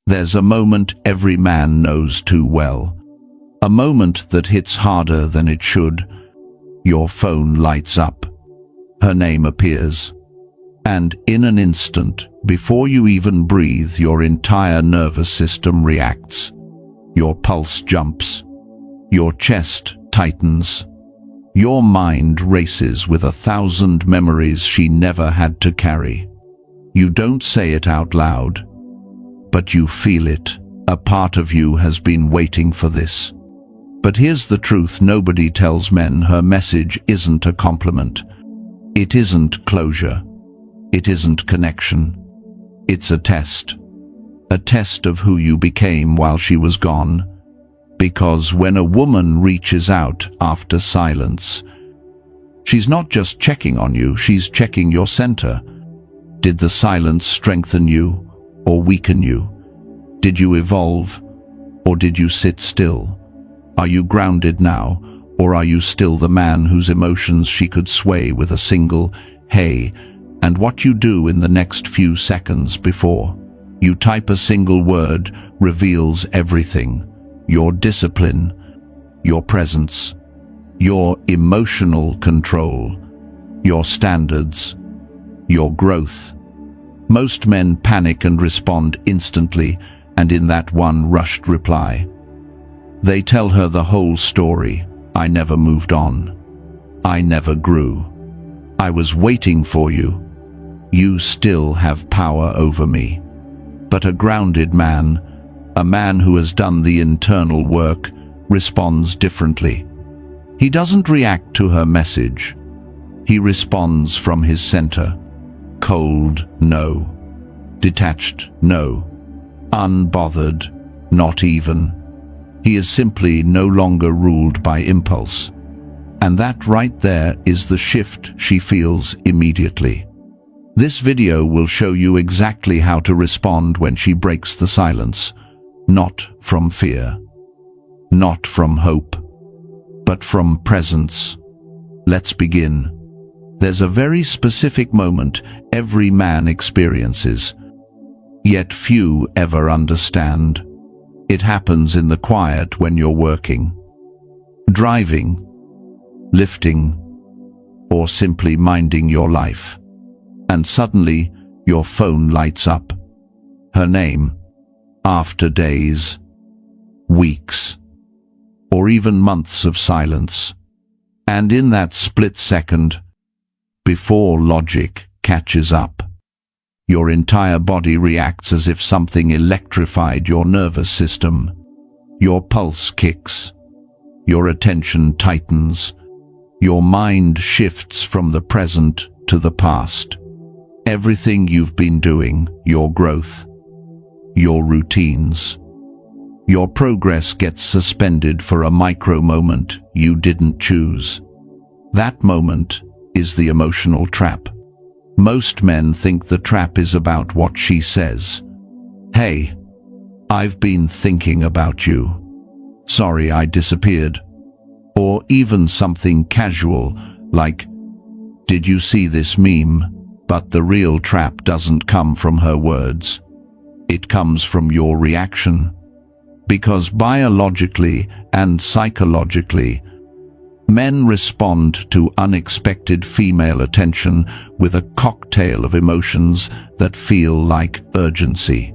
There's a moment every man knows too well. A moment that hits harder than it should. Your phone lights up. Her name appears. And in an instant, before you even breathe, your entire nervous system reacts. Your pulse jumps. Your chest tightens. Your mind races with 1,000 memories she never had to carry. You don't say it out loud, but you feel it. A part of you has been waiting for this. But here's the truth nobody tells men: her message isn't a compliment. It isn't closure. It isn't connection. It's a test. A test of who you became while she was gone. Because when a woman reaches out after silence, she's not just checking on you, she's checking your center. Did the silence strengthen you or weaken you? Did you evolve or did you sit still? Are you grounded now, or are you still the man whose emotions she could sway with a single "hey"? And what you do in the next few seconds before you type a single word reveals everything. Your discipline, your presence, your emotional control, your standards, your growth. Most men panic and respond instantly, and in that one rushed reply, they tell her the whole story. I never moved on. I never grew. I was waiting for you. You still have power over me. But a grounded man, a man who has done the internal work, responds differently. He doesn't react to her message. He responds from his center. Cold, no. Detached, no. Unbothered, not even. He is simply no longer ruled by impulse. And that right there is the shift she feels immediately. This video will show you exactly how to respond when she breaks the silence. Not from fear, not from hope, but from presence. Let's begin. There's a very specific moment every man experiences, yet few ever understand. It happens in the quiet when you're working, driving, lifting, or simply minding your life. And suddenly, your phone lights up. Her name, after days, weeks, or even months of silence. And in that split second, before logic catches up, your entire body reacts as if something electrified your nervous system. Your pulse kicks. Your attention tightens. Your mind shifts from the present to the past. Everything you've been doing, your growth, your routines, your progress gets suspended for a micro moment you didn't choose. That moment is the emotional trap. Most men think the trap is about what she says. Hey, I've been thinking about you. Sorry I disappeared. Or even something casual like, did you see this meme? But the real trap doesn't come from her words. It comes from your reaction. Because biologically and psychologically, men respond to unexpected female attention with a cocktail of emotions that feel like urgency,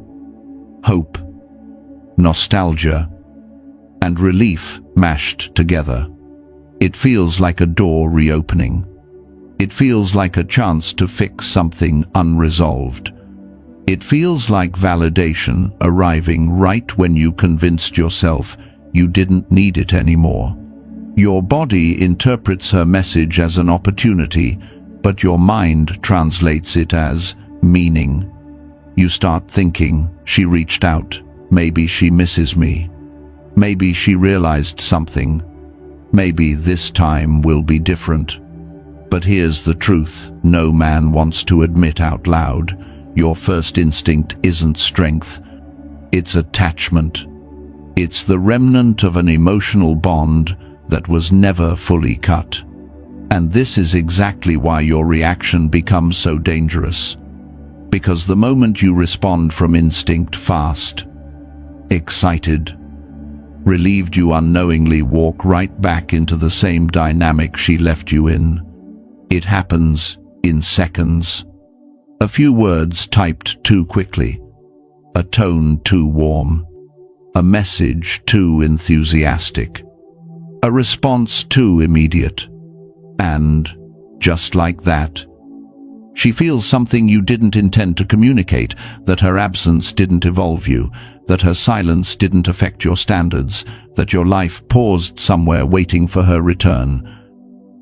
hope, nostalgia, and relief mashed together. It feels like a door reopening. It feels like a chance to fix something unresolved. It feels like validation arriving right when you convinced yourself you didn't need it anymore. Your body interprets her message as an opportunity, but your mind translates it as meaning. You start thinking, she reached out, maybe she misses me. Maybe she realized something. Maybe this time will be different. But here's the truth no man wants to admit out loud. Your first instinct isn't strength, it's attachment. It's the remnant of an emotional bond that was never fully cut. And this is exactly why your reaction becomes so dangerous. Because the moment you respond from instinct fast, excited, relieved you unknowingly walk right back into the same dynamic she left you in. It happens in seconds. A few words typed too quickly, a tone too warm, a message too enthusiastic, a response too immediate. And, just like that, she feels something you didn't intend to communicate, that her absence didn't evolve you, that her silence didn't affect your standards, that your life paused somewhere waiting for her return.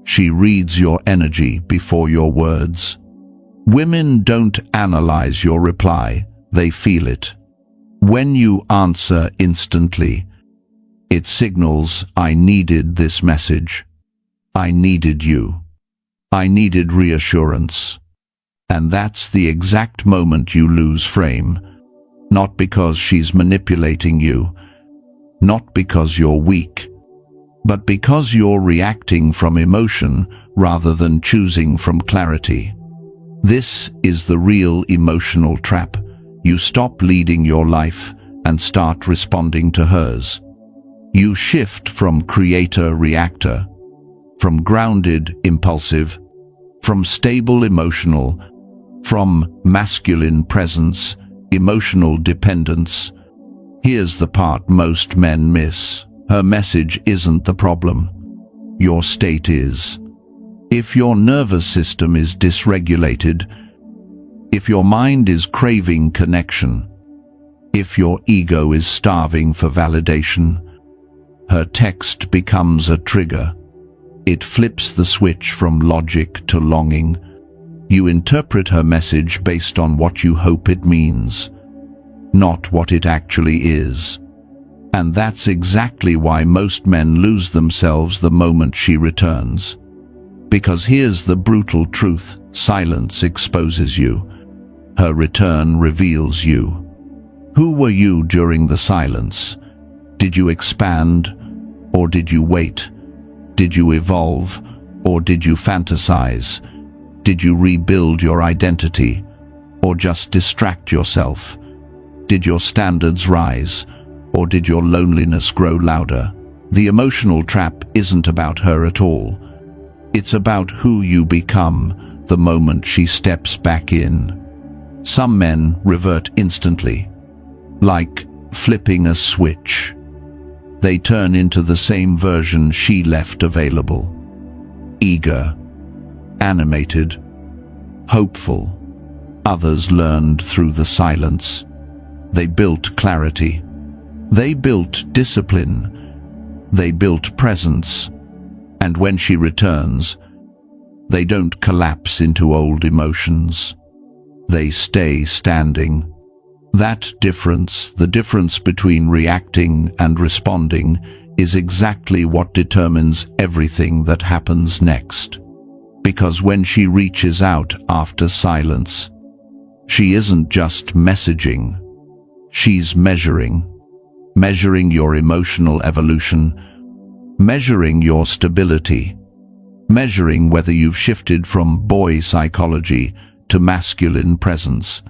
She reads your energy before your words. Women don't analyze your reply, they feel it. When you answer instantly, it signals, I needed this message. I needed you. I needed reassurance. And that's the exact moment you lose frame. Not because she's manipulating you, not because you're weak, but because you're reacting from emotion rather than choosing from clarity. This is the real emotional trap. You stop leading your life and start responding to hers. You shift from creator-reactor, from grounded, impulsive, from stable, emotional, from masculine presence, emotional dependence. Here's the part most men miss. Her message isn't the problem. Your state is. If your nervous system is dysregulated, if your mind is craving connection, if your ego is starving for validation, her text becomes a trigger. It flips the switch from logic to longing. You interpret her message based on what you hope it means, not what it actually is. And that's exactly why most men lose themselves the moment she returns. Because here's the brutal truth: silence exposes you. Her return reveals you. Who were you during the silence? Did you expand, or did you wait? Did you evolve, or did you fantasize? Did you rebuild your identity, or just distract yourself? Did your standards rise, or did your loneliness grow louder? The emotional trap isn't about her at all. It's about who you become the moment she steps back in. Some men revert instantly, like flipping a switch. They turn into the same version she left available. Eager, animated, hopeful. Others learned through the silence. They built clarity. They built discipline. They built presence. And when she returns, they don't collapse into old emotions. They stay standing. That difference, the difference between reacting and responding, is exactly what determines everything that happens next. Because when she reaches out after silence, she isn't just messaging. She's measuring your emotional evolution, measuring your stability, measuring whether you've shifted from boy psychology to masculine presence.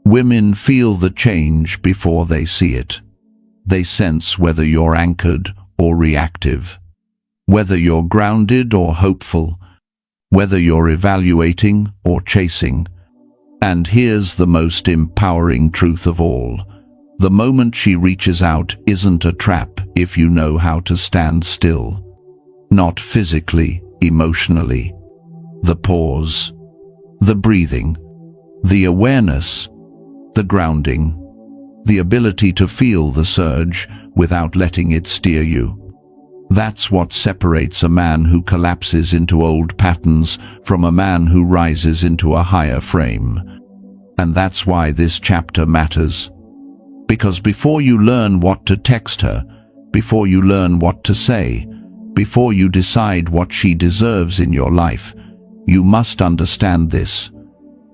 Women feel the change before they see it. They sense whether you're anchored or reactive, whether you're grounded or hopeful, whether you're evaluating or chasing. And here's the most empowering truth of all. The moment she reaches out isn't a trap if you know how to stand still. Not physically, emotionally. The pause, the breathing, the awareness, the grounding, the ability to feel the surge without letting it steer you. That's what separates a man who collapses into old patterns from a man who rises into a higher frame. And that's why this chapter matters. Because before you learn what to text her, before you learn what to say, before you decide what she deserves in your life, you must understand this.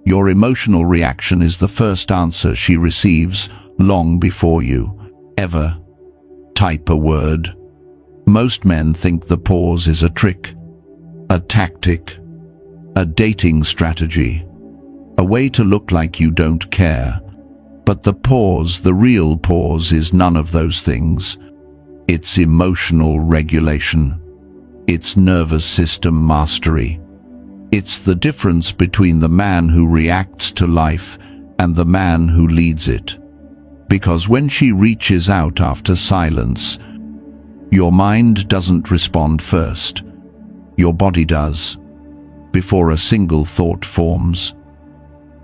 Your emotional reaction is the first answer she receives long before you ever type a word. Most men think the pause is a trick, a tactic, a dating strategy, a way to look like you don't care. But the pause, the real pause, is none of those things. It's emotional regulation. It's nervous system mastery. It's the difference between the man who reacts to life and the man who leads it. Because when she reaches out after silence, your mind doesn't respond first. Your body does, before a single thought forms.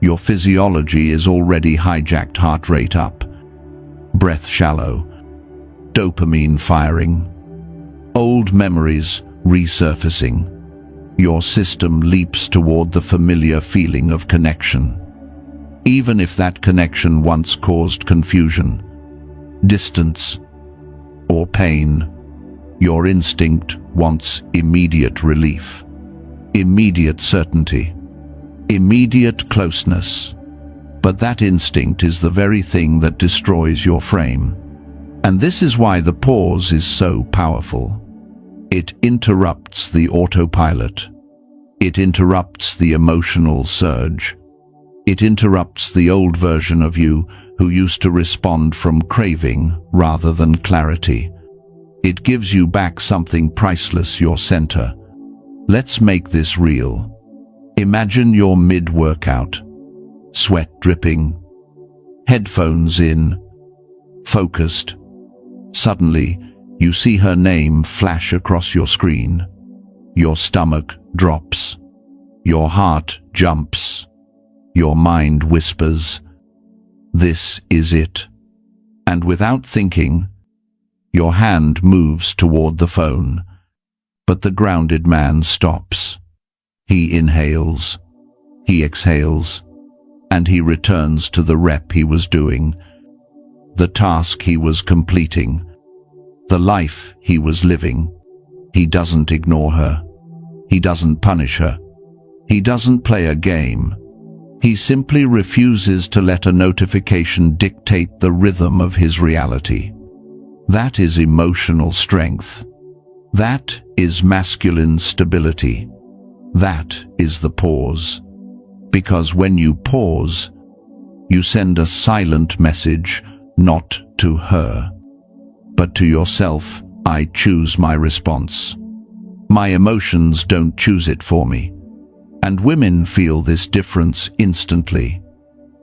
Your physiology is already hijacked, heart rate up, breath shallow, dopamine firing, old memories resurfacing. Your system leaps toward the familiar feeling of connection, even if that connection once caused confusion, distance, or pain. Your instinct wants immediate relief, immediate certainty, immediate closeness. But that instinct is the very thing that destroys your frame. And this is why the pause is so powerful. It interrupts the autopilot. It interrupts the emotional surge. It interrupts the old version of you who used to respond from craving rather than clarity. It gives you back something priceless, your center. Let's make this real. Imagine you're mid-workout, sweat dripping, headphones in, focused. Suddenly, you see her name flash across your screen. Your stomach drops. Your heart jumps. Your mind whispers, "This is it." And without thinking, your hand moves toward the phone. But the grounded man stops. He inhales, he exhales, and he returns to the rep he was doing, the task he was completing, the life he was living. He doesn't ignore her. He doesn't punish her. He doesn't play a game. He simply refuses to let a notification dictate the rhythm of his reality. That is emotional strength. That is masculine stability. That is the pause. Because when you pause, you send a silent message, not to her, but to yourself. I choose my response. My emotions don't choose it for me. And women feel this difference instantly.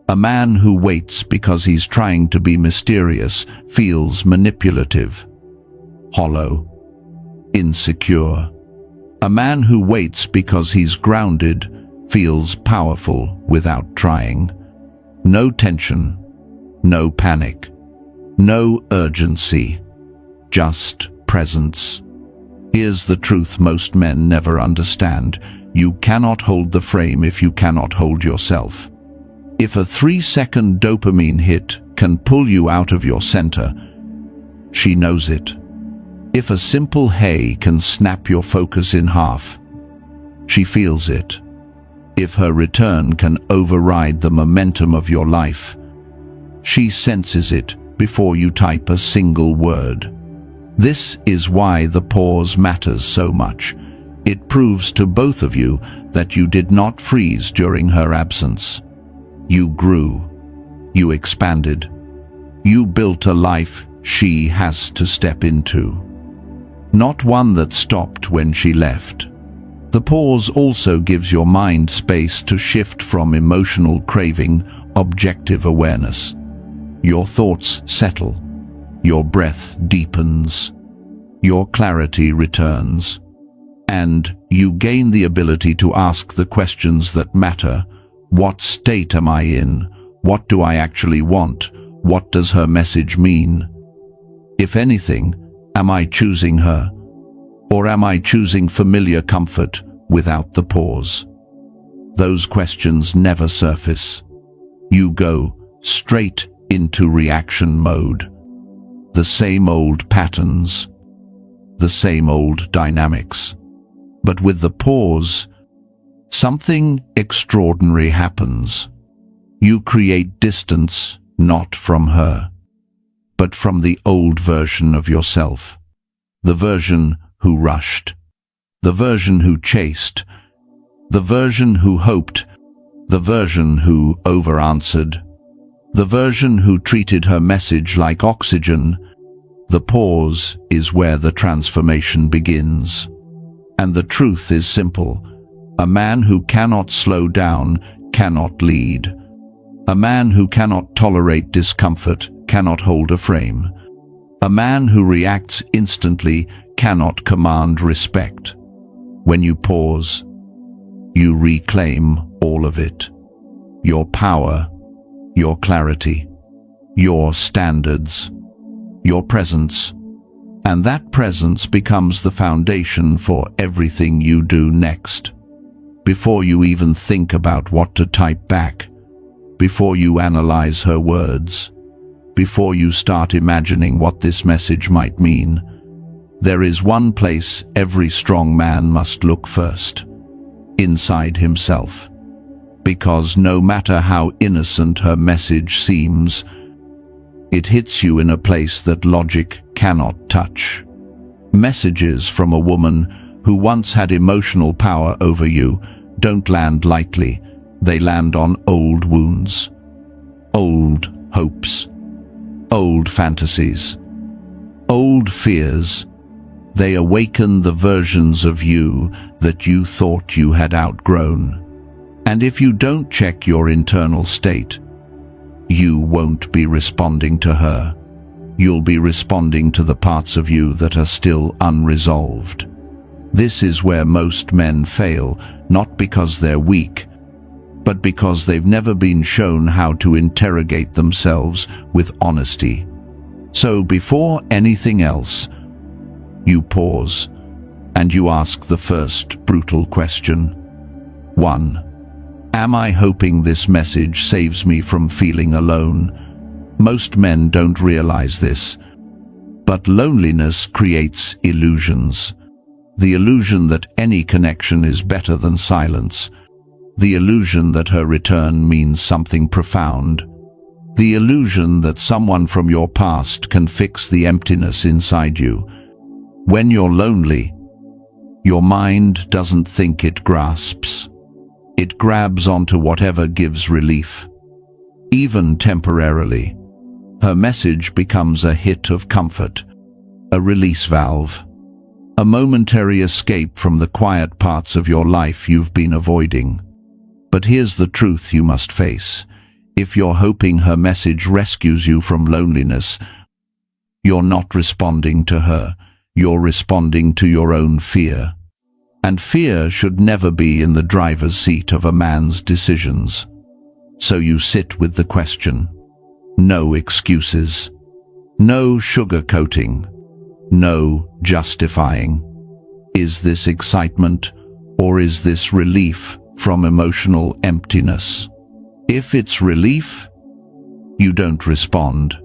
A man who waits because he's trying to be mysterious feels manipulative, hollow, insecure. A man who waits because he's grounded feels powerful without trying. No tension, no panic, no urgency, just presence. Here's the truth most men never understand. You cannot hold the frame if you cannot hold yourself. If a 3-second dopamine hit can pull you out of your center, she knows it. If a simple hey can snap your focus in half, she feels it. If her return can override the momentum of your life, she senses it before you type a single word. This is why the pause matters so much. It proves to both of you that you did not freeze during her absence. You grew. You expanded. You built a life she has to step into, not one that stopped when she left. The pause also gives your mind space to shift from emotional craving, objective awareness. Your thoughts settle. Your breath deepens. Your clarity returns. And you gain the ability to ask the questions that matter. What state am I in? What do I actually want? What does her message mean? If anything, am I choosing her? Or am I choosing familiar comfort without the pause? Those questions never surface. You go straight into reaction mode. The same old patterns, the same old dynamics. But with the pause, something extraordinary happens. You create distance, not from her, but from the old version of yourself. The version who rushed, the version who chased, the version who hoped, the version who over-answered, The version who treated her message like oxygen. The pause is where the transformation begins. And the truth is simple. A man who cannot slow down cannot lead. A man who cannot tolerate discomfort cannot hold a frame. A man who reacts instantly cannot command respect. When you pause, you reclaim all of it. Your power, your clarity, your standards, your presence. And that presence becomes the foundation for everything you do next. Before you even think about what to type back, before you analyze her words, before you start imagining what this message might mean, there is one place every strong man must look first: inside himself. Because no matter how innocent her message seems, it hits you in a place that logic cannot touch. Messages from a woman who once had emotional power over you don't land lightly. They land on old wounds, old hopes, old fantasies, old fears. They awaken the versions of you that you thought you had outgrown. And if you don't check your internal state, you won't be responding to her. You'll be responding to the parts of you that are still unresolved. This is where most men fail, not because they're weak, but because they've never been shown how to interrogate themselves with honesty. So before anything else, you pause and you ask the first brutal question. 1. Am I hoping this message saves me from feeling alone? Most men don't realize this, but loneliness creates illusions. The illusion that any connection is better than silence. The illusion that her return means something profound. The illusion that someone from your past can fix the emptiness inside you. When you're lonely, your mind doesn't think, it grasps. It grabs onto whatever gives relief, even temporarily. Her message becomes a hit of comfort, a release valve, a momentary escape from the quiet parts of your life you've been avoiding. But here's the truth you must face. If you're hoping her message rescues you from loneliness, you're not responding to her. You're responding to your own fear. And fear should never be in the driver's seat of a man's decisions. So you sit with the question. No excuses. No sugarcoating. No justifying. Is this excitement, or is this relief from emotional emptiness? If it's relief, you don't respond.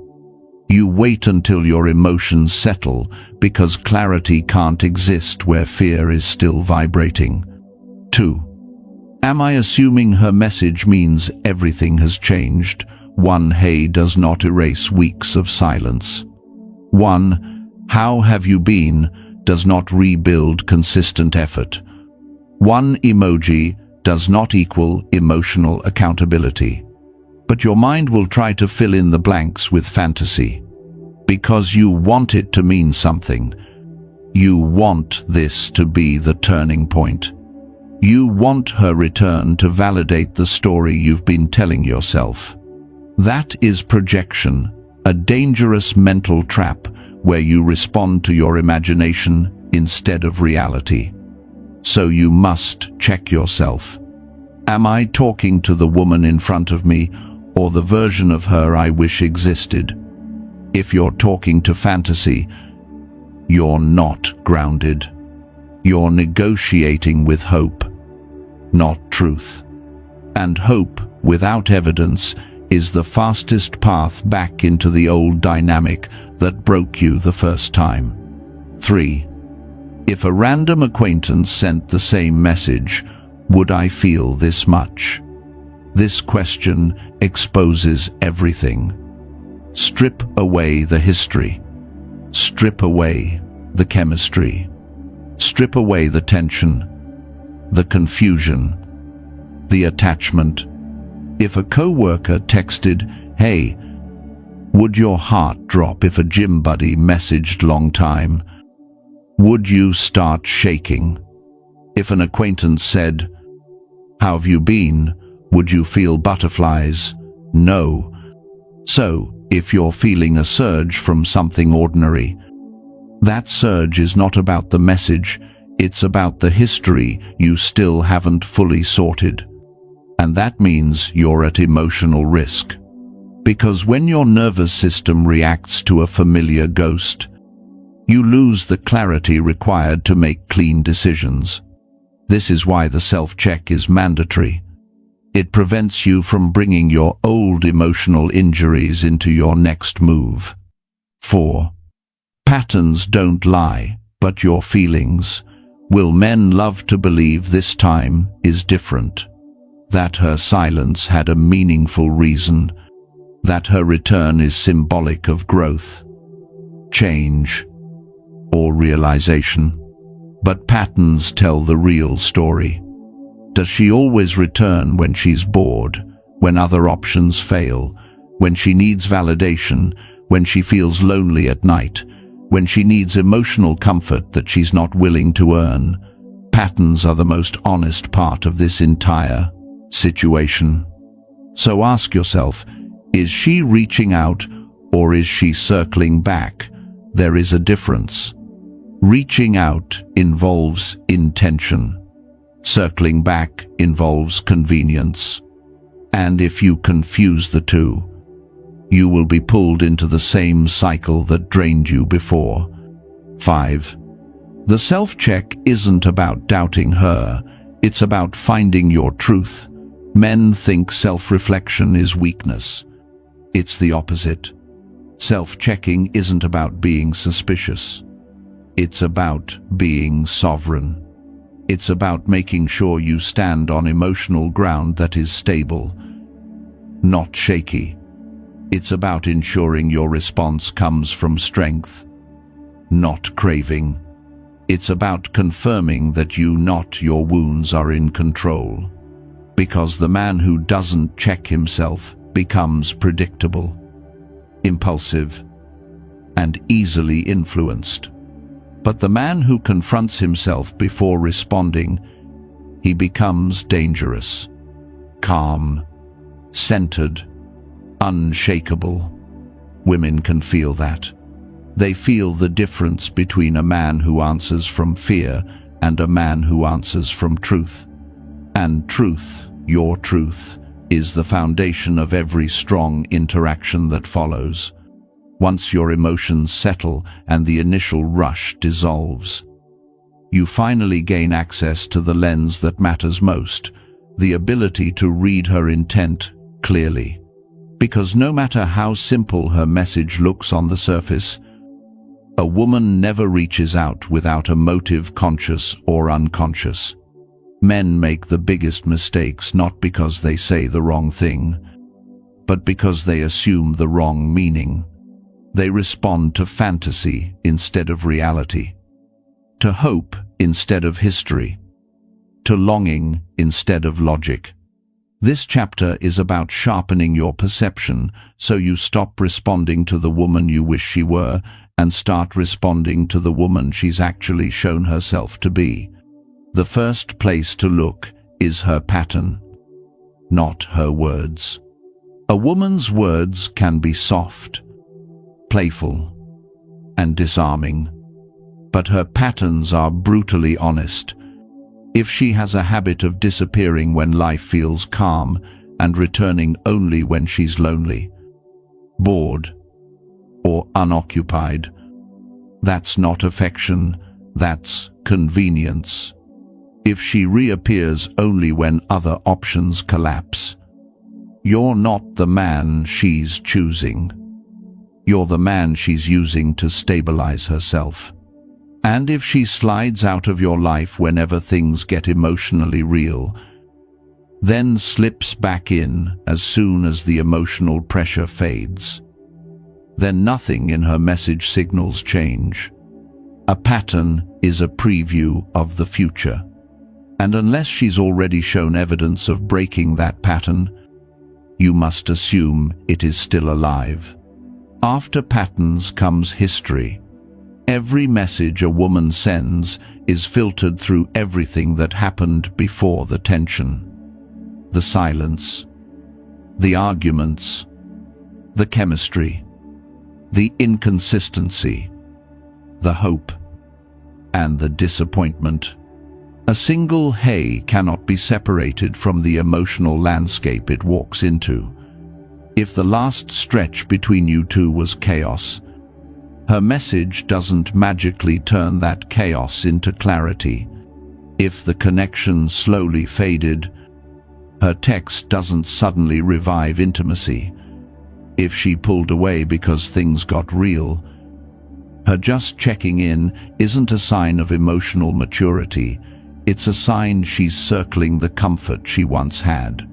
You wait until your emotions settle, because clarity can't exist where fear is still vibrating. 2. Am I assuming her message means everything has changed? One hey does not erase weeks of silence. 1 how have you been does not rebuild consistent effort. 1 emoji does not equal emotional accountability. But your mind will try to fill in the blanks with fantasy. Because you want it to mean something. You want this to be the turning point. You want her return to validate the story you've been telling yourself. That is projection, a dangerous mental trap where you respond to your imagination instead of reality. So you must check yourself. Am I talking to the woman in front of me, or the version of her I wish existed? If you're talking to fantasy, you're not grounded. You're negotiating with hope, not truth. And hope without evidence is the fastest path back into the old dynamic that broke you the first time. 3. If a random acquaintance sent the same message, would I feel this much? This question exposes everything. Strip away the history. Strip away the chemistry. Strip away the tension, the confusion, the attachment. If a co-worker texted, Hey, would your heart drop if a gym buddy messaged long time? Would you start shaking? If an acquaintance said, "How have you been?" would you feel butterflies? No. So, if you're feeling a surge from something ordinary, that surge is not about the message, it's about the history you still haven't fully sorted. And that means you're at emotional risk. Because when your nervous system reacts to a familiar ghost, you lose the clarity required to make clean decisions. This is why the self-check is mandatory. It prevents you from bringing your old emotional injuries into your next move. 4. Patterns don't lie, but your feelings. Will men love to believe this time is different? That her silence had a meaningful reason, that her return is symbolic of growth, change, or realization. But patterns tell the real story. Does she always return when she's bored, when other options fail, when she needs validation, when she feels lonely at night, when she needs emotional comfort that she's not willing to earn? Patterns are the most honest part of this entire situation. So ask yourself, is she reaching out or is she circling back? There is a difference. Reaching out involves intention. Circling back involves convenience. And if you confuse the two, you will be pulled into the same cycle that drained you before. 5. The self-check isn't about doubting her, it's about finding your truth. Men think self-reflection is weakness. It's the opposite. Self-checking isn't about being suspicious. It's about being sovereign. It's about making sure you stand on emotional ground that is stable, not shaky. It's about ensuring your response comes from strength, not craving. It's about confirming that you, not your wounds, are in control. Because the man who doesn't check himself becomes predictable, impulsive, and easily influenced. But the man who confronts himself before responding, he becomes dangerous, calm, centered, unshakable. Women can feel that. They feel the difference between a man who answers from fear and a man who answers from truth. And truth, your truth, is the foundation of every strong interaction that follows. Once your emotions settle and the initial rush dissolves, you finally gain access to the lens that matters most, the ability to read her intent clearly. Because no matter how simple her message looks on the surface, a woman never reaches out without a motive, conscious or unconscious. Men make the biggest mistakes not because they say the wrong thing, but because they assume the wrong meaning. They respond to fantasy instead of reality, to hope instead of history, to longing instead of logic. This chapter is about sharpening your perception so you stop responding to the woman you wish she were and start responding to the woman she's actually shown herself to be. The first place to look is her pattern, not her words. A woman's words can be soft, playful, and disarming, but her patterns are brutally honest. If she has a habit of disappearing when life feels calm and returning only when she's lonely, bored, or unoccupied, that's not affection, that's convenience. If she reappears only when other options collapse, you're not the man she's choosing. You're the man she's using to stabilize herself. And if she slides out of your life whenever things get emotionally real, then slips back in as soon as the emotional pressure fades, then nothing in her message signals change. A pattern is a preview of the future. And unless she's already shown evidence of breaking that pattern, you must assume it is still alive. After patterns comes history. Every message a woman sends is filtered through everything that happened before the tension. The silence, the arguments, the chemistry, the inconsistency, the hope, and the disappointment. A single hey cannot be separated from the emotional landscape it walks into. If the last stretch between you two was chaos, her message doesn't magically turn that chaos into clarity. If the connection slowly faded, her text doesn't suddenly revive intimacy. If she pulled away because things got real, her just checking in isn't a sign of emotional maturity. It's a sign she's circling the comfort she once had.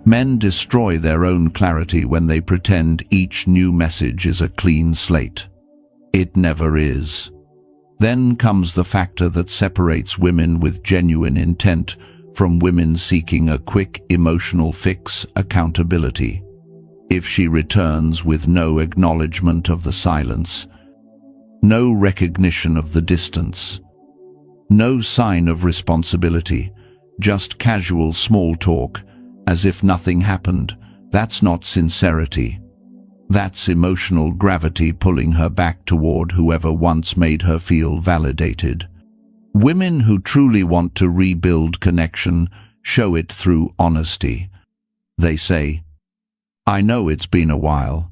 Men destroy their own clarity when they pretend each new message is a clean slate. It never is. Then comes the factor that separates women with genuine intent from women seeking a quick emotional fix: accountability. If she returns with no acknowledgement of the silence, no recognition of the distance, no sign of responsibility, just casual small talk, as if nothing happened, that's not sincerity. That's emotional gravity pulling her back toward whoever once made her feel validated. Women who truly want to rebuild connection show it through honesty. They say, "I know it's been a while,"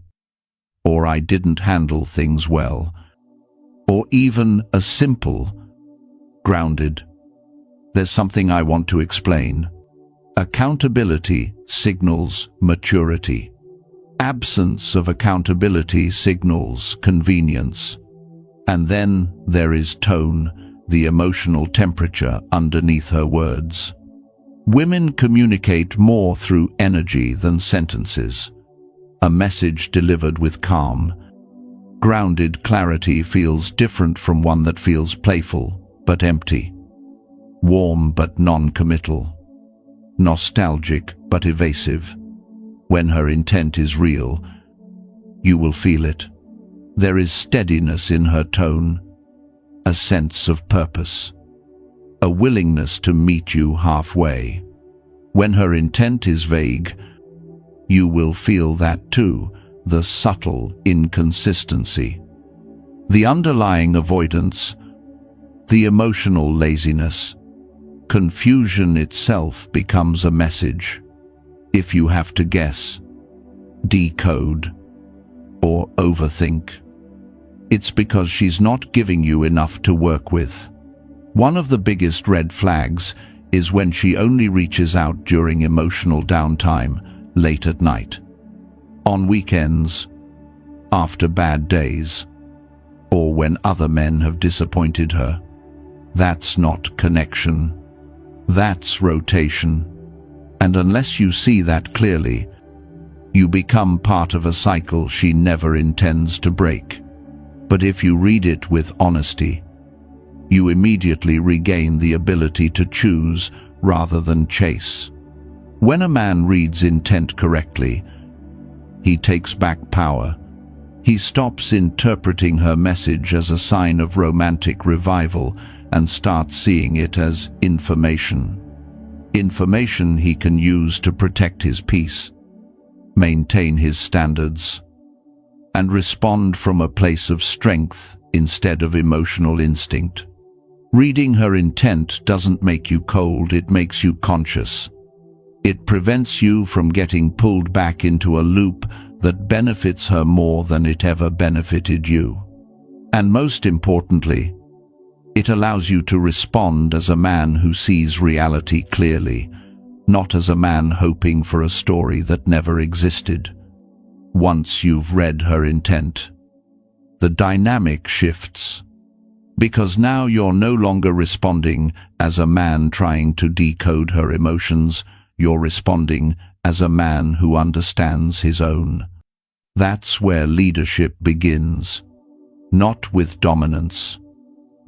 or "I didn't handle things well," or even a simple, grounded, "There's something I want to explain." Accountability signals maturity. Absence of accountability signals convenience. And then there is tone, the emotional temperature underneath her words. Women communicate more through energy than sentences. A message delivered with calm, grounded clarity feels different from one that feels playful but empty, warm but non-committal, nostalgic but evasive. When her intent is real, you will feel it. There is steadiness in her tone, a sense of purpose, a willingness to meet you halfway. When her intent is vague, you will feel that too, the subtle inconsistency, the underlying avoidance, the emotional laziness. Confusion itself becomes a message. If you have to guess, decode, or overthink, it's because she's not giving you enough to work with. One of the biggest red flags is when she only reaches out during emotional downtime, late at night, on weekends, after bad days, or when other men have disappointed her. That's not connection. That's rotation. And unless you see that clearly, you become part of a cycle she never intends to break. But if you read it with honesty, you immediately regain the ability to choose rather than chase. When a man reads intent correctly, he takes back power. He stops interpreting her message as a sign of romantic revival and starts seeing it as information. Information he can use to protect his peace, maintain his standards, and respond from a place of strength instead of emotional instinct. Reading her intent doesn't make you cold, it makes you conscious. It prevents you from getting pulled back into a loop that benefits her more than it ever benefited you. And most importantly, it allows you to respond as a man who sees reality clearly, not as a man hoping for a story that never existed. Once you've read her intent, the dynamic shifts, because now you're no longer responding as a man trying to decode her emotions, you're responding as a man who understands his own. That's where leadership begins, not with dominance,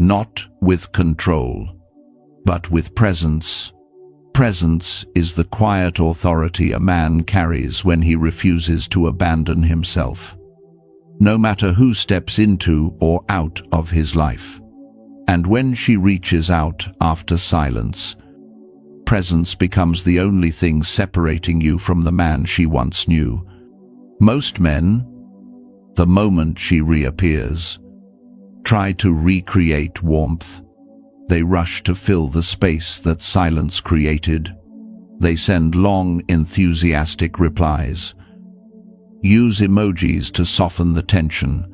not with control, but with presence. Presence is the quiet authority a man carries when he refuses to abandon himself, no matter who steps into or out of his life. And when she reaches out after silence, presence becomes the only thing separating you from the man she once knew. Most men, the moment she reappears, try to recreate warmth. They rush to fill the space that silence created. They send long, enthusiastic replies, use emojis to soften the tension,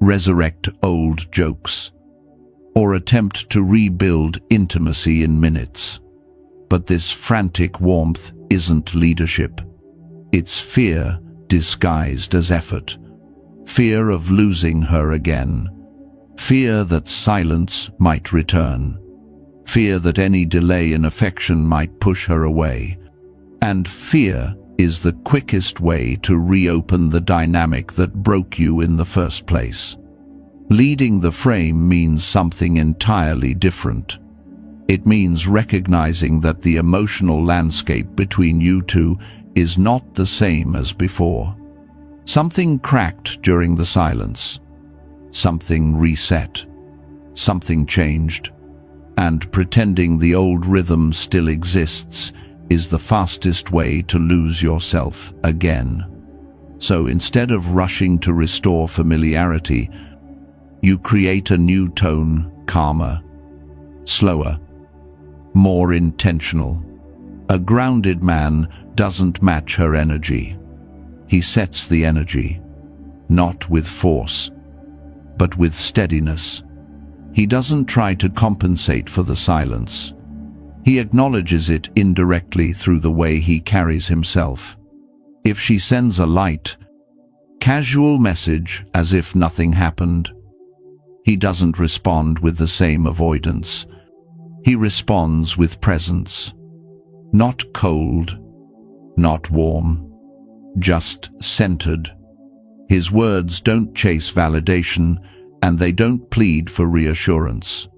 resurrect old jokes, or attempt to rebuild intimacy in minutes. But this frantic warmth isn't leadership. It's fear disguised as effort. Fear of losing her again. Fear that silence might return. Fear that any delay in affection might push her away. And fear is the quickest way to reopen the dynamic that broke you in the first place. Leading the frame means something entirely different. It means recognizing that the emotional landscape between you two is not the same as before. Something cracked during the silence. Something reset. Something changed. And pretending the old rhythm still exists is the fastest way to lose yourself again. So instead of rushing to restore familiarity, you create a new tone, calmer, slower, more intentional. A grounded man doesn't match her energy. He sets the energy, not with force, but with steadiness. He doesn't try to compensate for the silence. He acknowledges it indirectly through the way he carries himself. If she sends a light, casual message as if nothing happened, he doesn't respond with the same avoidance. He responds with presence. Not cold, not warm, just centered. His words don't chase validation, and they don't plead for reassurance.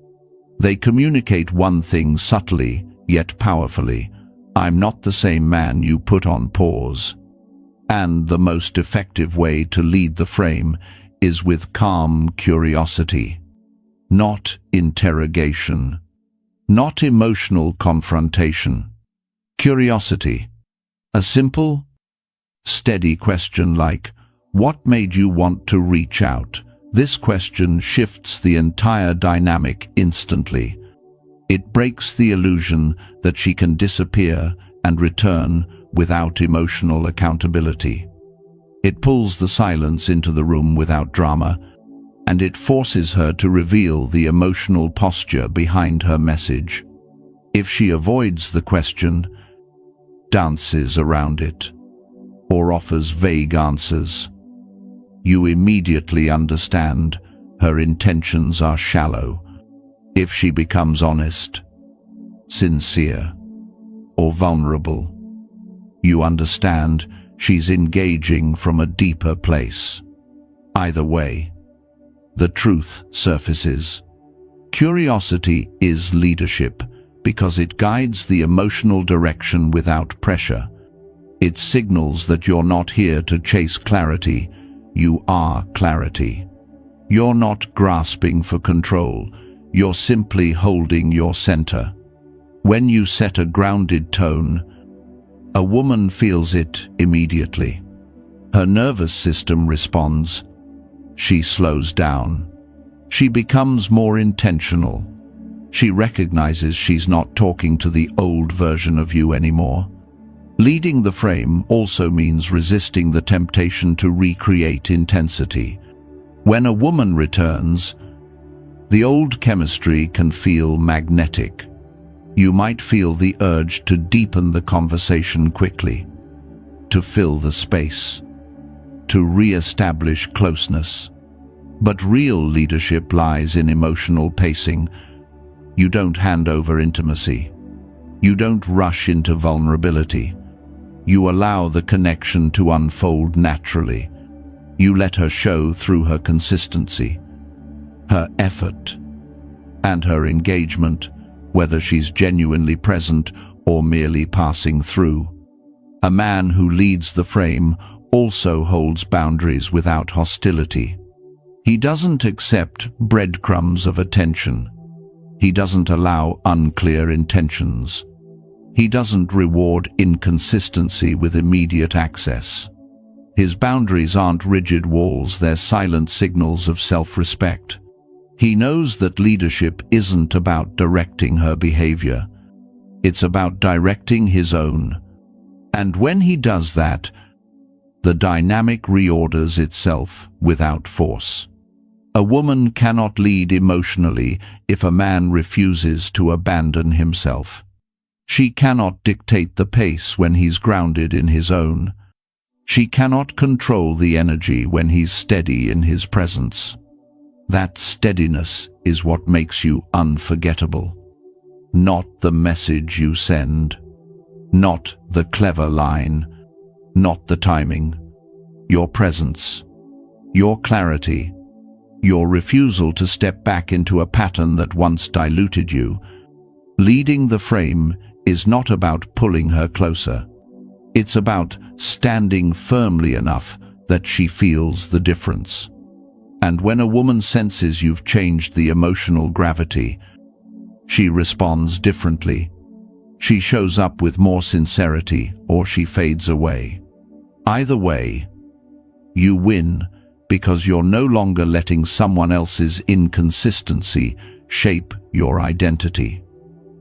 They communicate one thing subtly, yet powerfully. I'm not the same man you put on pause. And the most effective way to lead the frame is with calm curiosity, not interrogation, not emotional confrontation. Curiosity, a simple, steady question like, what made you want to reach out? This question shifts the entire dynamic instantly. It breaks the illusion that she can disappear and return without emotional accountability. It pulls the silence into the room without drama, and it forces her to reveal the emotional posture behind her message. If she avoids the question, dances around it, or offers vague answers, you immediately understand her intentions are shallow. If she becomes honest, sincere, or vulnerable, you understand she's engaging from a deeper place. Either way, the truth surfaces. Curiosity is leadership because it guides the emotional direction without pressure. It signals that you're not here to chase clarity, you are clarity. You're not grasping for control, you're simply holding your center. When you set a grounded tone, a woman feels it immediately. Her nervous system responds. She slows down. She becomes more intentional. She recognizes she's not talking to the old version of you anymore. Leading the frame also means resisting the temptation to recreate intensity. When a woman returns, the old chemistry can feel magnetic. You might feel the urge to deepen the conversation quickly, to fill the space, to re-establish closeness. But real leadership lies in emotional pacing. You don't hand over intimacy. You don't rush into vulnerability. You allow the connection to unfold naturally. You let her show through her consistency, her effort, and her engagement, whether she's genuinely present or merely passing through. A man who leads the frame also holds boundaries without hostility. He doesn't accept breadcrumbs of attention. He doesn't allow unclear intentions. He doesn't reward inconsistency with immediate access. His boundaries aren't rigid walls, they're silent signals of self-respect. He knows that leadership isn't about directing her behavior. It's about directing his own. And when he does that, the dynamic reorders itself without force. A woman cannot lead emotionally if a man refuses to abandon himself. She cannot dictate the pace when he's grounded in his own. She cannot control the energy when he's steady in his presence. That steadiness is what makes you unforgettable. Not the message you send, not the clever line, not the timing. Your presence, your clarity, your refusal to step back into a pattern that once diluted you. Leading the frame is not about pulling her closer. It's about standing firmly enough that she feels the difference. And when a woman senses you've changed the emotional gravity, she responds differently. She shows up with more sincerity, or she fades away. Either way, you win, because you're no longer letting someone else's inconsistency shape your identity.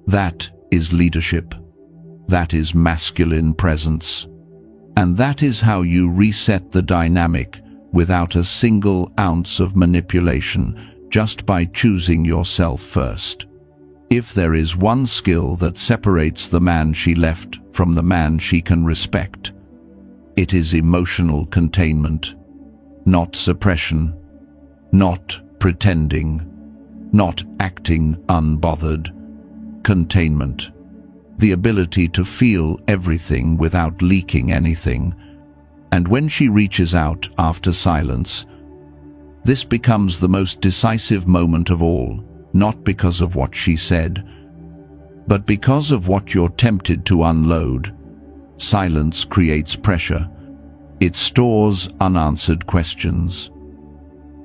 That is leadership. That is masculine presence. And that is how you reset the dynamic without a single ounce of manipulation, just by choosing yourself first. If there is one skill that separates the man she left from the man she can respect, it is emotional containment. Not suppression, not pretending, not acting unbothered. Containment. The ability to feel everything without leaking anything. And when she reaches out after silence, this becomes the most decisive moment of all, not because of what she said, but because of what you're tempted to unload. Silence creates pressure. It stores unanswered questions,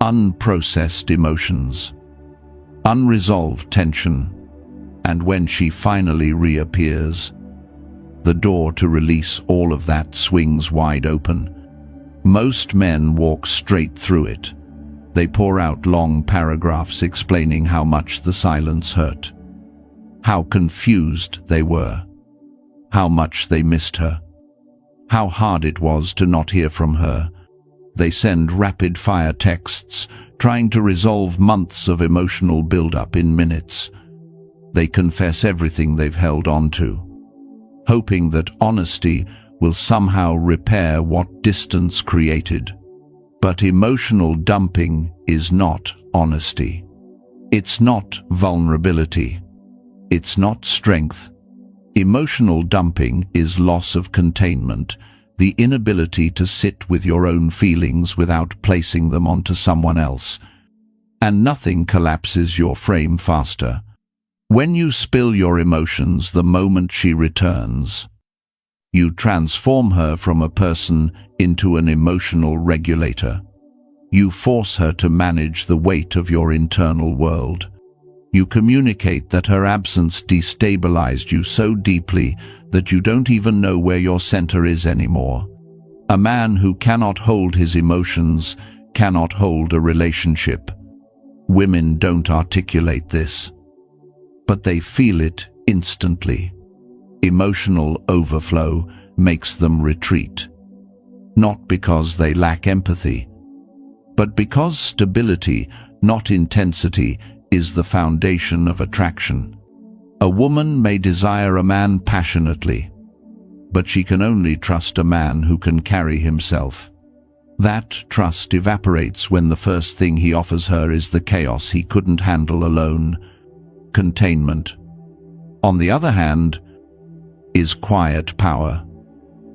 unprocessed emotions, unresolved tension. And when she finally reappears, the door to release all of that swings wide open. Most men walk straight through it. They pour out long paragraphs explaining how much the silence hurt, how confused they were, how much they missed her, how hard it was to not hear from her. They send rapid-fire texts, trying to resolve months of emotional build-up in minutes. They confess everything they've held on to, hoping that honesty will somehow repair what distance created. But emotional dumping is not honesty. It's not vulnerability. It's not strength. Emotional dumping is loss of containment, the inability to sit with your own feelings without placing them onto someone else. And nothing collapses your frame faster. When you spill your emotions the moment she returns, you transform her from a person into an emotional regulator. You force her to manage the weight of your internal world. You communicate that her absence destabilized you so deeply that you don't even know where your center is anymore. A man who cannot hold his emotions cannot hold a relationship. Women don't articulate this, but they feel it instantly. Emotional overflow makes them retreat, not because they lack empathy, but because stability, not intensity, is the foundation of attraction. A woman may desire a man passionately, but she can only trust a man who can carry himself. That trust evaporates when the first thing he offers her is the chaos he couldn't handle alone. Containment, on the other hand, is quiet power.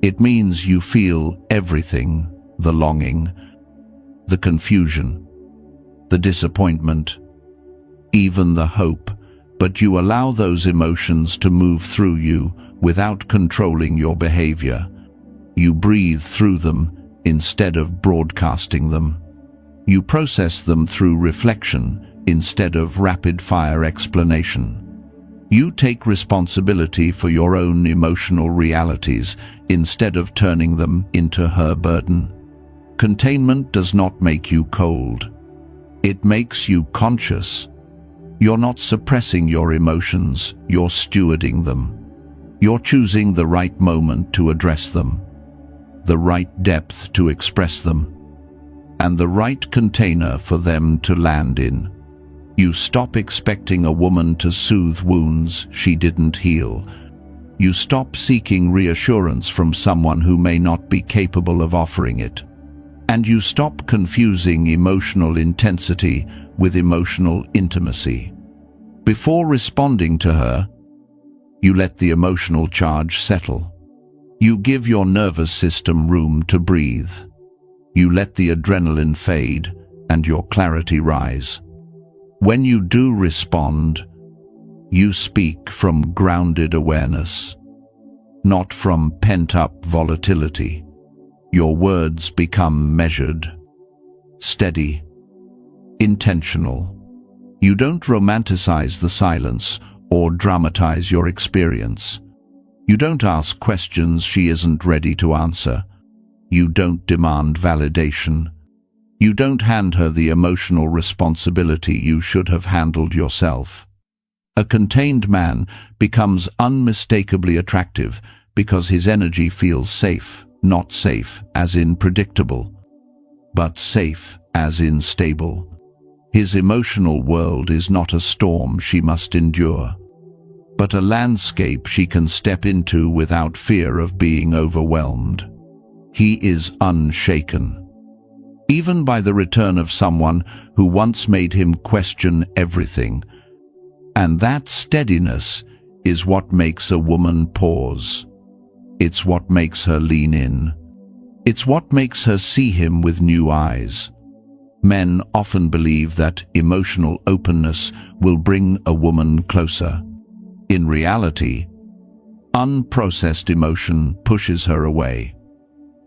It means you feel everything: the longing, the confusion, the disappointment, even the hope, but you allow those emotions to move through you without controlling your behavior. You breathe through them instead of broadcasting them. You process them through reflection instead of rapid-fire explanation. You take responsibility for your own emotional realities instead of turning them into her burden. Containment does not make you cold. It makes you conscious. You're not suppressing your emotions, you're stewarding them. You're choosing the right moment to address them, the right depth to express them, and the right container for them to land in. You stop expecting a woman to soothe wounds she didn't heal. You stop seeking reassurance from someone who may not be capable of offering it. And you stop confusing emotional intensity with emotional intimacy. Before responding to her, you let the emotional charge settle. You give your nervous system room to breathe. You let the adrenaline fade and your clarity rise. When you do respond, you speak from grounded awareness, not from pent-up volatility. Your words become measured, steady, intentional. You don't romanticize the silence or dramatize your experience. You don't ask questions she isn't ready to answer. You don't demand validation. You don't hand her the emotional responsibility you should have handled yourself. A contained man becomes unmistakably attractive because his energy feels safe, not safe as in predictable, but safe as in stable. His emotional world is not a storm she must endure, but a landscape she can step into without fear of being overwhelmed. He is unshaken, even by the return of someone who once made him question everything. And that steadiness is what makes a woman pause. It's what makes her lean in. It's what makes her see him with new eyes. Men often believe that emotional openness will bring a woman closer. In reality, unprocessed emotion pushes her away,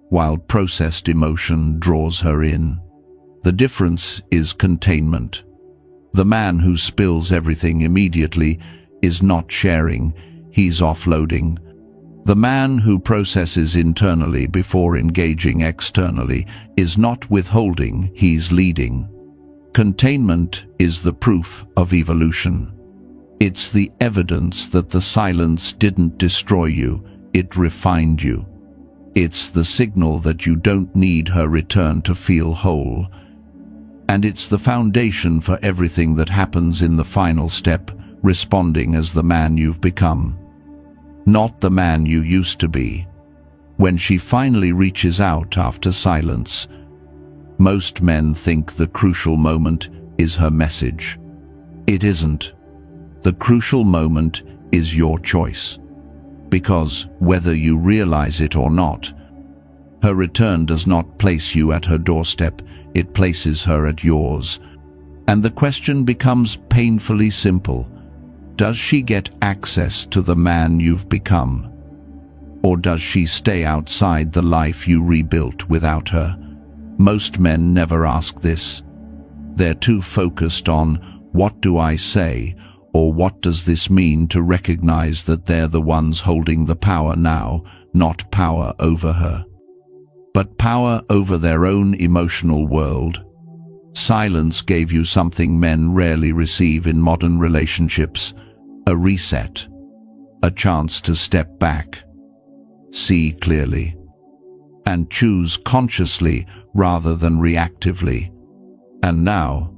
while processed emotion draws her in. The difference is containment. The man who spills everything immediately is not sharing, he's offloading. The man who processes internally before engaging externally is not withholding, he's leading. Containment is the proof of evolution. It's the evidence that the silence didn't destroy you, it refined you. It's the signal that you don't need her return to feel whole. And it's the foundation for everything that happens in the final step, responding as the man you've become, not the man you used to be. When she finally reaches out after silence, most men think the crucial moment is her message. It isn't. The crucial moment is your choice. Because, whether you realize it or not, her return does not place you at her doorstep, it places her at yours. And the question becomes painfully simple. Does she get access to the man you've become? Or does she stay outside the life you rebuilt without her? Most men never ask this. They're too focused on, what do I say, or what does this mean, to recognize that they're the ones holding the power now, not power over her, but power over their own emotional world. Silence gave you something men rarely receive in modern relationships: a reset, a chance to step back, see clearly, and choose consciously rather than reactively. And now,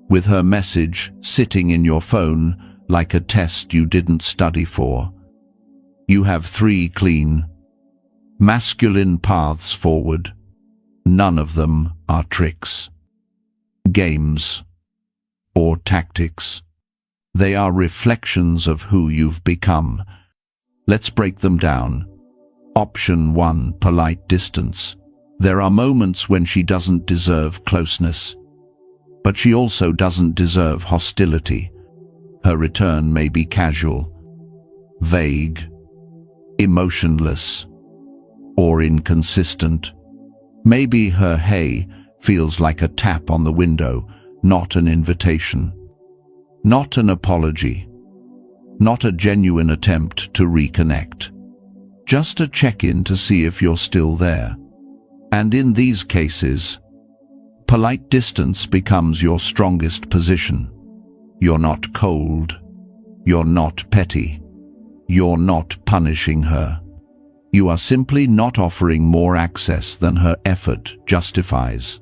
with her message sitting in your phone like a test you didn't study for, you have 3 clean, masculine paths forward. None of them are tricks, games, or tactics. They are reflections of who you've become. Let's break them down. Option 1, polite distance. There are moments when she doesn't deserve closeness, but she also doesn't deserve hostility. Her return may be casual, vague, emotionless, or inconsistent. Maybe her hey feels like a tap on the window, not an invitation, not an apology, not a genuine attempt to reconnect. Just a check-in to see if you're still there. And in these cases, polite distance becomes your strongest position. You're not cold. You're not petty. You're not punishing her. You are simply not offering more access than her effort justifies.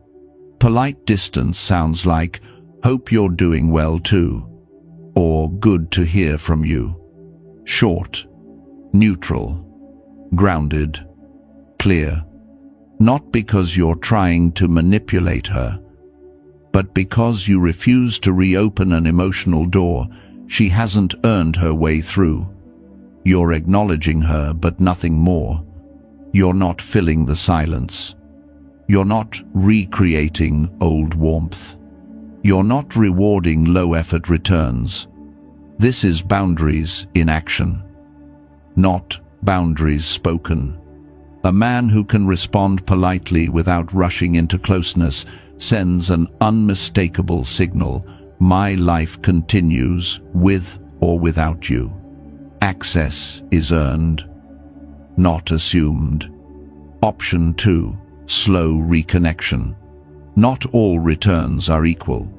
Polite distance sounds like, "Hope you're doing well too," or "Good to hear from you." Short, neutral, grounded, clear. Not because you're trying to manipulate her, but because you refuse to reopen an emotional door she hasn't earned her way through. You're acknowledging her, but nothing more. You're not filling the silence. You're not recreating old warmth. You're not rewarding low-effort returns. This is boundaries in action, not boundaries spoken. A man who can respond politely without rushing into closeness sends an unmistakable signal: my life continues with or without you. Access is earned, not assumed. Option 2. Slow reconnection. Not all returns are equal.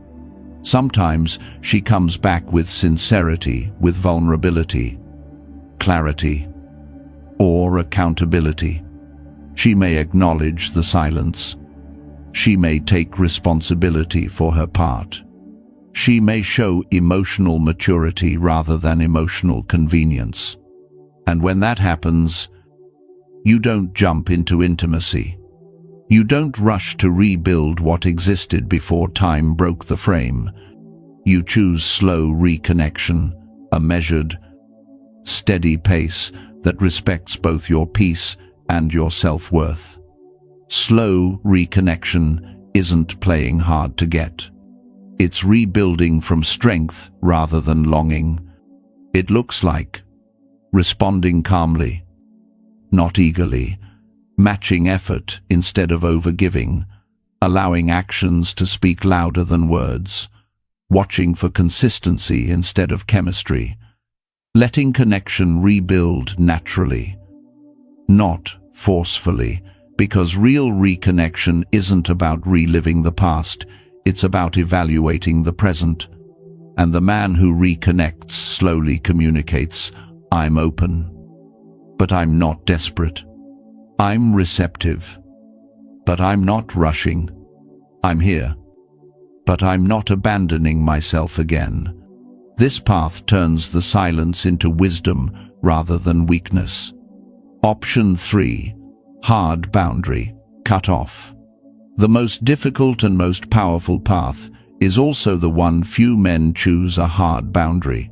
Sometimes she comes back with sincerity, with vulnerability, clarity, or accountability. She may acknowledge the silence. She may take responsibility for her part. She may show emotional maturity rather than emotional convenience. And when that happens, you don't jump into intimacy. You don't rush to rebuild what existed before time broke the frame. You choose slow reconnection, a measured, steady pace that respects both your peace and your self-worth. Slow reconnection isn't playing hard to get. It's rebuilding from strength rather than longing. It looks like responding calmly, not eagerly, matching effort instead of overgiving, allowing actions to speak louder than words, watching for consistency instead of chemistry, letting connection rebuild naturally, not forcefully, because real reconnection isn't about reliving the past, it's about evaluating the present. And the man who reconnects slowly communicates, "I'm open, but I'm not desperate. I'm receptive, but I'm not rushing. I'm here, but I'm not abandoning myself again." This path turns the silence into wisdom rather than weakness. Option 3. Hard boundary. Cut off. The most difficult and most powerful path is also the one few men choose: a hard boundary.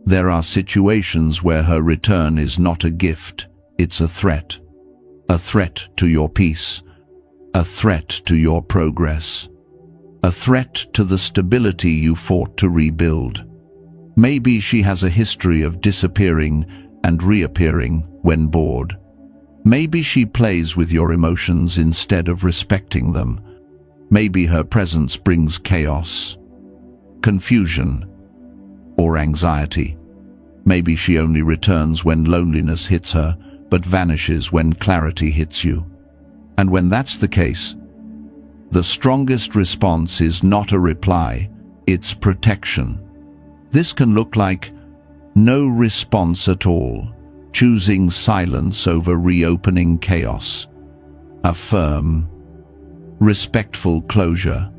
There are situations where her return is not a gift, it's a threat. A threat to your peace, a threat to your progress, a threat to the stability you fought to rebuild. Maybe she has a history of disappearing and reappearing when bored. Maybe she plays with your emotions instead of respecting them. Maybe her presence brings chaos, confusion, or anxiety. Maybe she only returns when loneliness hits her, but vanishes when clarity hits you. And when that's the case, the strongest response is not a reply, it's protection. This can look like no response at all, choosing silence over reopening chaos. A firm, respectful closure.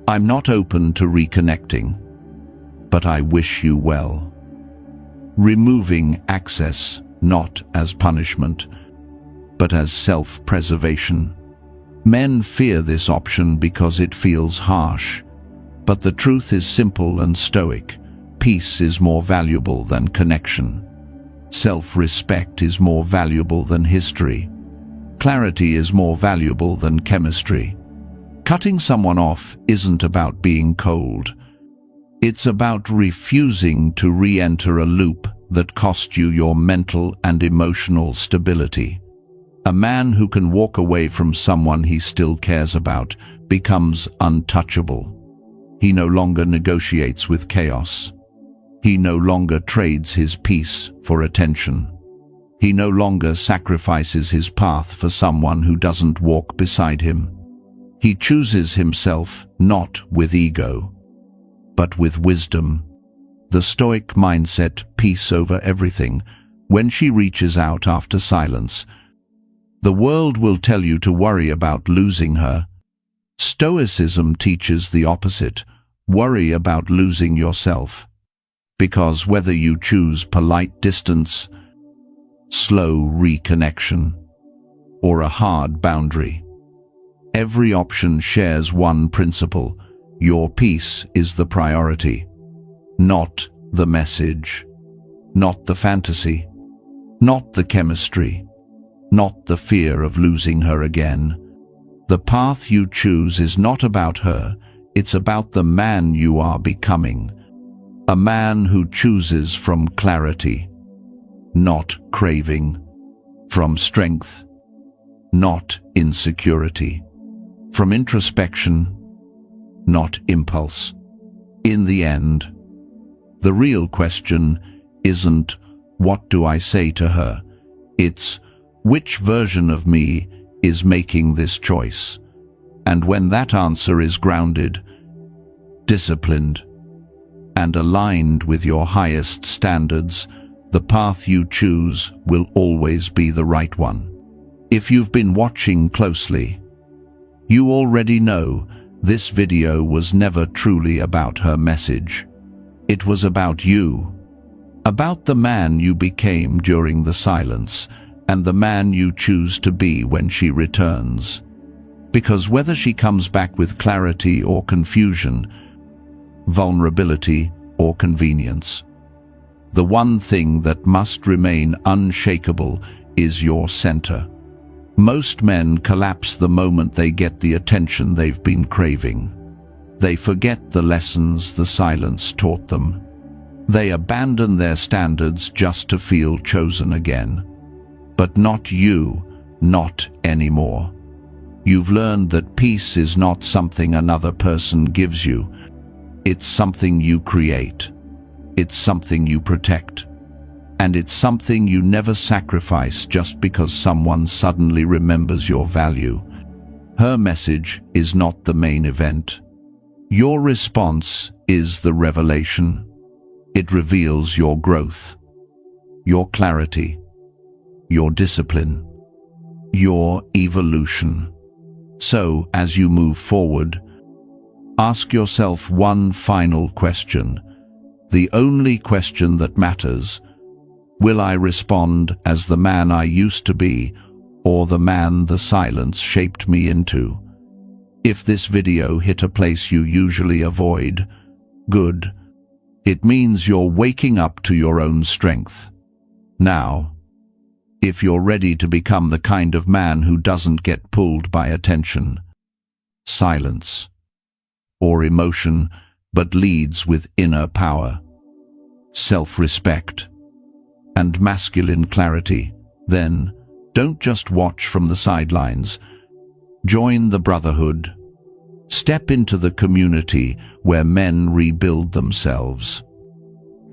"I'm not open to reconnecting, but I wish you well." Removing access not as punishment, but as self-preservation. Men fear this option because it feels harsh, but the truth is simple and stoic. Peace is more valuable than connection. Self-respect is more valuable than history. Clarity is more valuable than chemistry. Cutting someone off isn't about being cold. It's about refusing to re-enter a loop that cost you your mental and emotional stability. A man who can walk away from someone he still cares about becomes untouchable. He no longer negotiates with chaos. He no longer trades his peace for attention. He no longer sacrifices his path for someone who doesn't walk beside him. He chooses himself not with ego, but with wisdom. The Stoic mindset, peace over everything. When she reaches out after silence, the world will tell you to worry about losing her. Stoicism teaches the opposite. Worry about losing yourself. Because whether you choose polite distance, slow reconnection, or a hard boundary, every option shares one principle. Your peace is the priority, not the message, not the fantasy, not the chemistry, not the fear of losing her again. The path you choose is not about her, it's about the man you are becoming. A man who chooses from clarity, not craving, from strength, not insecurity, from introspection, not impulse. In the end, the real question isn't, what do I say to her? It's, which version of me is making this choice? And when that answer is grounded, disciplined, and aligned with your highest standards, the path you choose will always be the right one. If you've been watching closely, you already know this video was never truly about her message. It was about you, about the man you became during the silence, and the man you choose to be when she returns. Because whether she comes back with clarity or confusion, vulnerability or convenience, the one thing that must remain unshakable is your center. Most men collapse the moment they get the attention they've been craving. They forget the lessons the silence taught them. They abandon their standards just to feel chosen again. But not you, not anymore. You've learned that peace is not something another person gives you. It's something you create. It's something you protect. And it's something you never sacrifice just because someone suddenly remembers your value. Her message is not the main event. Your response is the revelation. It reveals your growth, your clarity, your discipline, your evolution. So, as you move forward, ask yourself one final question, the only question that matters. Will I respond as the man I used to be, or the man the silence shaped me into? If this video hit a place you usually avoid, good. It means you're waking up to your own strength. Now, if you're ready to become the kind of man who doesn't get pulled by attention, silence, or emotion, but leads with inner power, self-respect, and masculine clarity, then don't just watch from the sidelines. Join the brotherhood. Step into the community where men rebuild themselves,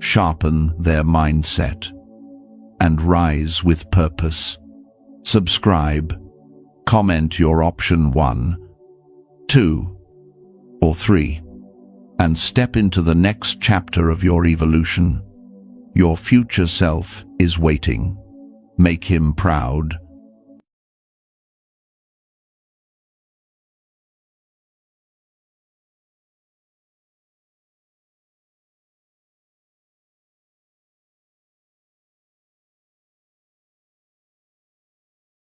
sharpen their mindset, and rise with purpose. Subscribe, comment your option 1, 2, or 3, and step into the next chapter of your evolution. Your future self is waiting. Make him proud.